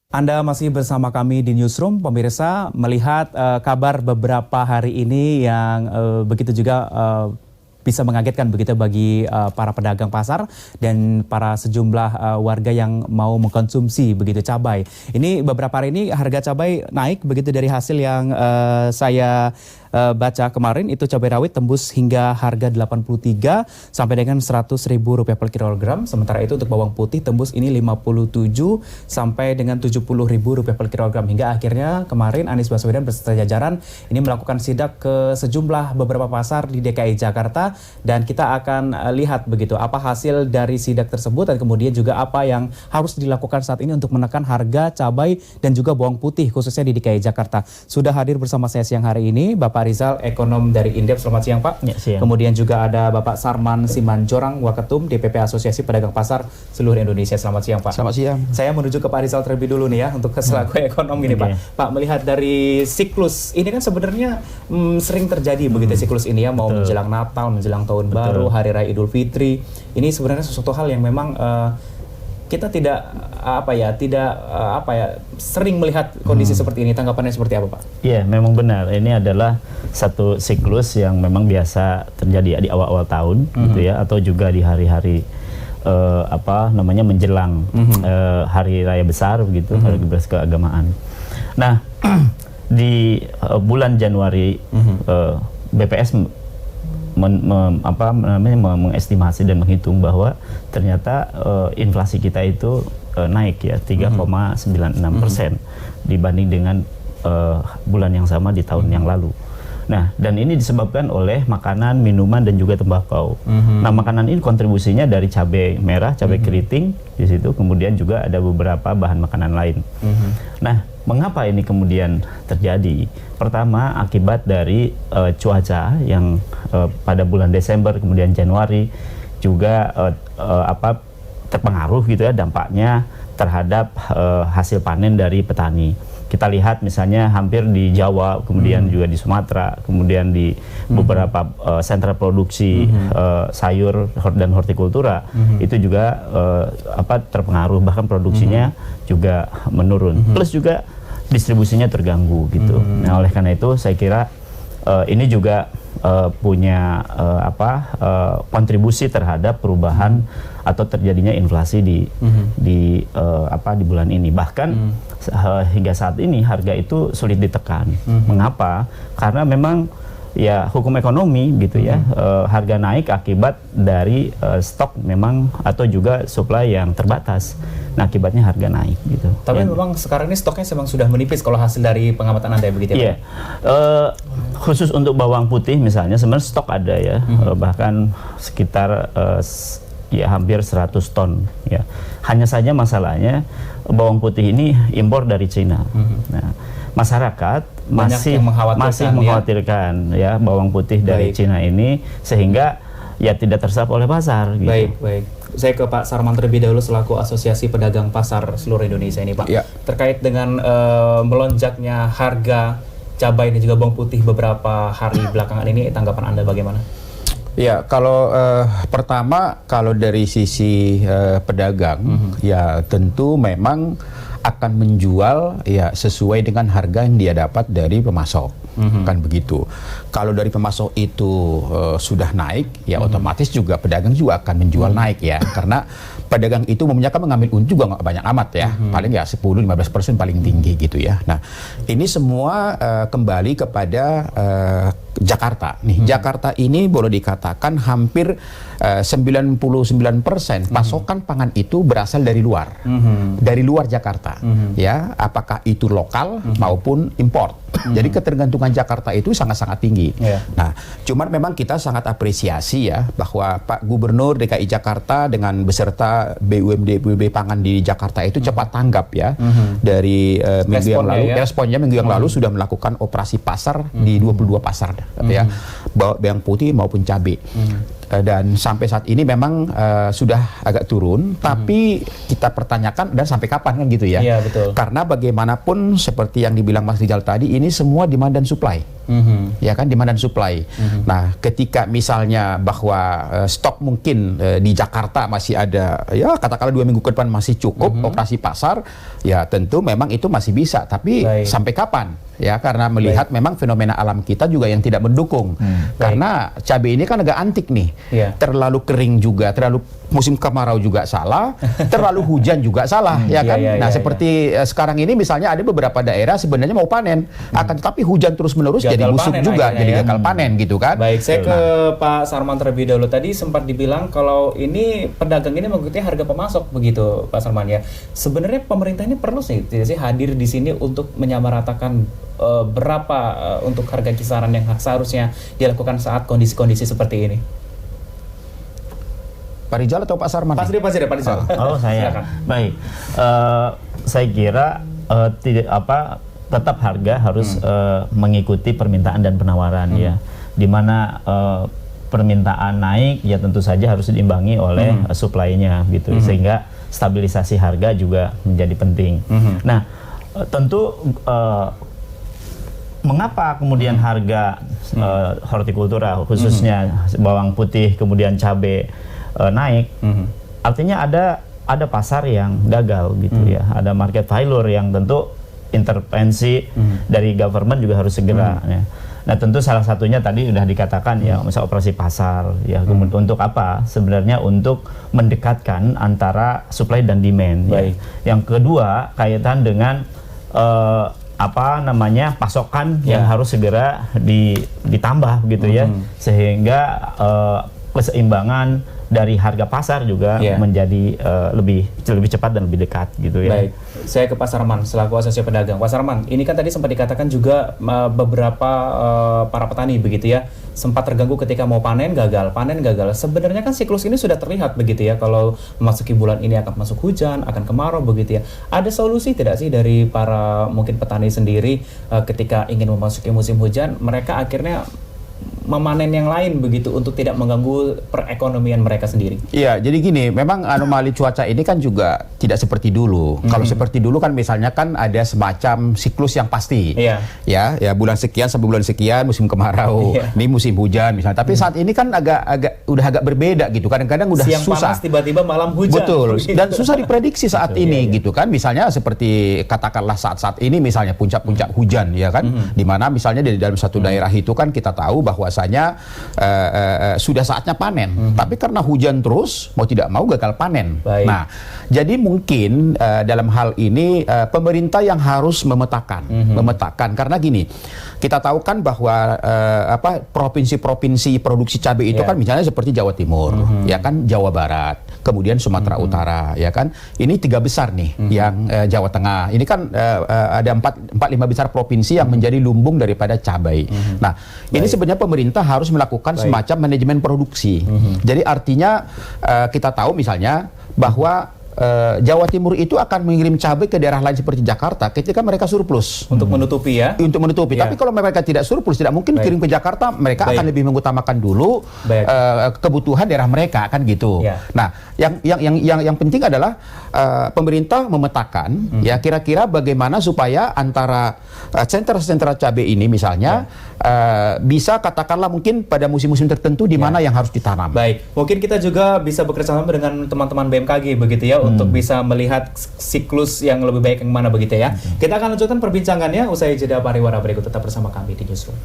Anda masih bersama kami di Newsroom, pemirsa, melihat kabar beberapa hari ini yang begitu juga bisa mengagetkan begitu bagi para pedagang pasar dan para sejumlah warga yang mau mengkonsumsi begitu cabai. Ini beberapa hari ini harga cabai naik begitu dari hasil yang saya baca kemarin, itu cabai rawit tembus hingga harga 83 sampai dengan Rp100.000 per kilogram. Sementara itu untuk bawang putih tembus ini 57 sampai dengan Rp70.000 per kilogram. Hingga akhirnya kemarin Anies Baswedan beserta jajaran ini melakukan sidak ke sejumlah beberapa pasar di DKI Jakarta, dan kita akan lihat begitu apa hasil dari sidak tersebut dan kemudian juga apa yang harus dilakukan saat ini untuk menekan harga cabai dan juga bawang putih khususnya di DKI Jakarta. Sudah hadir bersama saya siang hari ini Bapak Rizal, ekonom dari Indef. Selamat siang, Pak. Ya, siang. Kemudian juga ada Bapak Sarman Simanjorang, Waketum DPP Asosiasi Pedagang Pasar Seluruh Indonesia. Selamat siang, Pak. Selamat siang. Saya menuju ke Pak Rizal terlebih dulu nih ya, untuk selaku ekonom ini, Pak. Pak, melihat dari siklus ini kan sebenarnya sering terjadi begitu siklus ini ya, mau menjelang Natal, menjelang Tahun Baru, Hari Raya Idul Fitri. Ini sebenarnya sesuatu hal yang memang kita tidak sering melihat kondisi seperti ini. Tanggapannya seperti apa, Pak? Iya, memang benar. Ini adalah satu siklus yang memang biasa terjadi di awal-awal tahun, gitu ya, atau juga di hari-hari menjelang hari raya besar, begitu, hari keagamaan. Nah, di bulan Januari BPS mengestimasi dan menghitung bahwa ternyata inflasi kita itu naik ya 3,96% dibanding dengan bulan yang sama di tahun yang lalu. Nah, dan ini disebabkan oleh makanan, minuman, dan juga tembakau. Nah, makanan ini kontribusinya dari cabai merah, cabai keriting di situ, kemudian juga ada beberapa bahan makanan lain. Nah, mengapa ini kemudian terjadi? Pertama, akibat dari cuaca yang pada bulan Desember kemudian Januari juga terpengaruh gitu ya, dampaknya terhadap hasil panen dari petani. Kita lihat misalnya hampir di Jawa, kemudian juga di Sumatera, kemudian di beberapa sentra produksi sayur dan hortikultura, itu juga terpengaruh, bahkan produksinya juga menurun. Plus juga distribusinya terganggu gitu. Nah, oleh karena itu saya kira ini juga punya kontribusi terhadap perubahan atau terjadinya inflasi di bulan ini. Bahkan hingga saat ini harga itu sulit ditekan. Mengapa? Karena memang ya hukum ekonomi gitu ya, harga naik akibat dari stok memang atau juga supply yang terbatas. Nah, akibatnya harga naik gitu. Tapi memang sekarang ini stoknya memang sudah menipis kalau hasil dari pengamatan Anda begitu ya, Pak? Iya. Khusus untuk bawang putih misalnya sebenarnya stok ada ya, bahkan sekitar hampir 100 ton ya. Hanya saja masalahnya bawang putih ini impor dari Cina. Nah, masyarakat masih mengkhawatirkan ya bawang putih dari Cina ini, sehingga ya tidak terserap oleh pasar gitu. Baik. Saya ke Pak Sarman terlebih dahulu selaku Asosiasi Pedagang Pasar Seluruh Indonesia ini, Pak. Ya. Terkait dengan melonjaknya harga cabai dan juga bawang putih beberapa hari belakangan ini, tanggapan Anda bagaimana? Ya, kalau pertama kalau dari sisi pedagang, ya tentu memang akan menjual ya sesuai dengan harga yang dia dapat dari pemasok. Kan begitu. Kalau dari pemasok itu sudah naik, ya otomatis juga pedagang juga akan menjual naik ya. Karena pedagang itu umumnya kan mengambil untung juga nggak banyak amat ya. Paling ya 10-15% paling tinggi gitu ya. Nah, ini semua kembali kepada Jakarta. Nih, Jakarta ini boleh dikatakan hampir 99% pasokan pangan itu berasal dari luar. Dari luar Jakarta. Ya, apakah itu lokal maupun import. Jadi ketergantungan Jakarta itu sangat-sangat tinggi. Nah, cuman memang kita sangat apresiasi ya bahwa Pak Gubernur DKI Jakarta dengan beserta BUMD pangan di Jakarta itu cepat tanggap ya. Dari minggu yang lalu, responnya minggu yang lalu sudah melakukan operasi pasar di 22 pasar ya, bawang putih maupun cabai. dan sampai saat ini memang sudah agak turun, tapi kita pertanyakan dan sampai kapan kan gitu ya? Iya, betul. Karena bagaimanapun seperti yang dibilang Mas Rizal tadi, ini semua demand dan supply, ya kan, demand dan supply. Nah, ketika misalnya bahwa stok mungkin di Jakarta masih ada, ya katakanlah 2 minggu ke depan masih cukup operasi pasar, ya tentu memang itu masih bisa. Tapi sampai kapan? Ya, karena melihat memang fenomena alam kita juga yang tidak mendukung. Karena cabai ini kan agak antik nih. Terlalu kering juga, terlalu musim kemarau juga salah, terlalu hujan juga salah, ya kan? Nah, seperti sekarang ini misalnya ada beberapa daerah sebenarnya mau panen, akan tetapi hujan terus-menerus jadi busuk juga, jadi gagal panen gitu kan. Baik, saya ke Pak Sarman terlebih dahulu. Tadi sempat dibilang kalau ini pedagang ini mengikuti harga pemasok begitu, Pak Sarman ya. Sebenarnya pemerintah ini perlu sih tidak sih hadir di sini untuk menyamaratakan berapa untuk harga kisaran yang seharusnya dilakukan saat kondisi-kondisi seperti ini? Pak Rizal atau Pak Sarman? Pak Rizal. Oh, saya. Silakan. Baik. Saya kira tetap harga harus mengikuti permintaan dan penawaran ya. Di mana permintaan naik ya tentu saja harus diimbangi oleh supply-nya gitu. Sehingga stabilisasi harga juga menjadi penting. Nah, tentu mengapa kemudian harga hortikultura khususnya bawang putih kemudian cabai naik? Artinya ada pasar yang gagal gitu ya, ada market failure yang tentu intervensi dari government juga harus segera ya. Nah, tentu salah satunya tadi sudah dikatakan ya, misal operasi pasar ya. Untuk apa? Sebenarnya untuk mendekatkan antara supply dan demand ya. Yang kedua kaitan dengan pasokan yang harus segera ditambah gitu ya, sehingga keseimbangan dari harga pasar juga menjadi lebih cepat dan lebih dekat gitu ya. Baik, saya ke Pak Sarman selaku asosiasi pedagang. Pak Sarman, ini kan tadi sempat dikatakan juga beberapa para petani begitu ya sempat terganggu ketika mau panen gagal. Sebenarnya kan siklus ini sudah terlihat begitu ya, kalau memasuki bulan ini akan masuk hujan, akan kemarau begitu ya. Ada solusi tidak sih dari para mungkin petani sendiri ketika ingin memasuki musim hujan, mereka akhirnya memanen yang lain begitu untuk tidak mengganggu perekonomian mereka sendiri? Iya, jadi gini, memang anomali cuaca ini kan juga tidak seperti dulu. Kalau seperti dulu kan misalnya kan ada semacam siklus yang pasti. Ya bulan sekian sampai bulan sekian musim kemarau, ini musim hujan misalnya. Tapi saat ini kan udah agak berbeda gitu. Kadang-kadang udah siang susah. Panas tiba-tiba malam hujan. Betul. Dan susah diprediksi saat ini gitu kan. Misalnya seperti katakanlah saat-saat ini misalnya puncak-puncak hujan ya kan. Di mana misalnya di dalam satu daerah itu kan kita tahu bahwasanya sudah saatnya panen, tapi karena hujan terus mau tidak mau gagal panen. Nah, jadi mungkin dalam hal ini pemerintah yang harus memetakan karena gini, kita tahu kan bahwa provinsi-provinsi produksi cabai itu kan misalnya seperti Jawa Timur, ya kan, Jawa Barat, kemudian Sumatera Utara, ya kan, ini 3 besar nih, yang Jawa Tengah, ini kan ada 4-5 besar provinsi yang menjadi lumbung daripada cabai. Nah, ini sebenarnya pemerintah harus melakukan semacam manajemen produksi. Jadi artinya kita tahu misalnya bahwa Jawa Timur itu akan mengirim cabai ke daerah lain seperti Jakarta ketika mereka surplus. Untuk menutupi ya? Untuk menutupi. Tapi kalau mereka tidak surplus, tidak mungkin kirim ke Jakarta, mereka akan lebih mengutamakan dulu kebutuhan daerah mereka, kan gitu. Nah, yang penting adalah pemerintah memetakan ya kira-kira bagaimana supaya antara sentra-sentra cabai ini misalnya bisa katakanlah mungkin pada musim-musim tertentu di mana yang harus ditanam. Baik, mungkin kita juga bisa bekerjasama dengan teman-teman BMKG begitu ya, untuk bisa melihat siklus yang lebih baik yang mana begitu ya. Kita akan lanjutkan perbincangannya usai jeda pariwara berikut. Tetap bersama kami di Newsroom.